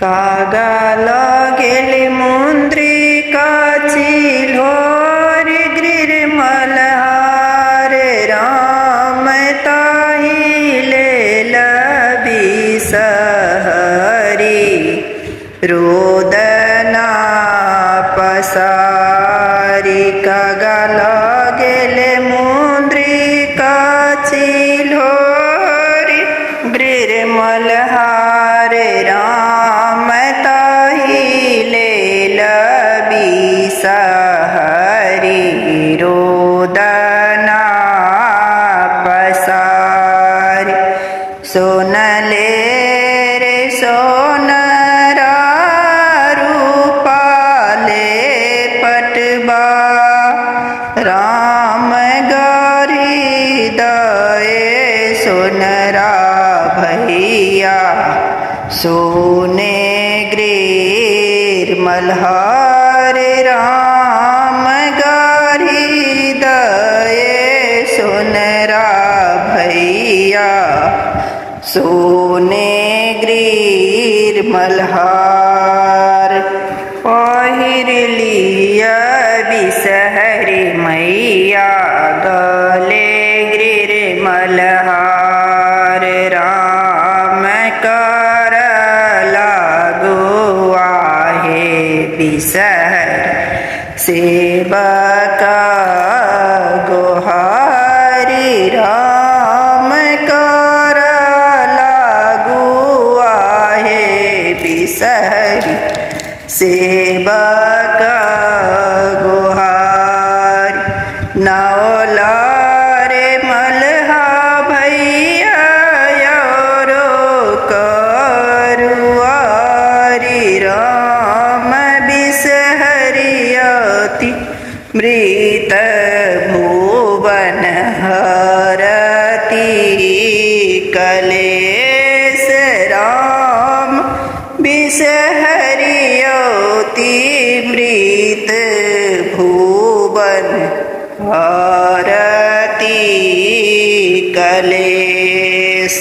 कागाल गेली मुंद्रिकाची लोर गिरिमलहार राम ताहिले लबिसहरी रोदना पसारी कागाल गेले मुंद्रिकाची लोर गिरिमलहार राम ताहिले लबिसहरी रोदना पसारी सोनले रे सोनरा रूपाले पटबा राम गरी दए सोनरा भैया सोने ग्रीर मल्हार राम गरी दए सोनरा भैया सोने ग्रीर मल्हार पहिर लिया बिसहरी मैया गले ग्रीर मल्हार राम कर लागुआ है बिसहर सेवका गोहारी राम कर लागुआ है बिसहरी सेवका गोहारी नौला रे मल्हा भैया यारो करुआरी राम बिसहरियति मृत भुवन हरति कलेश राम बिसहरियति मृत भुवन हरति कलेश।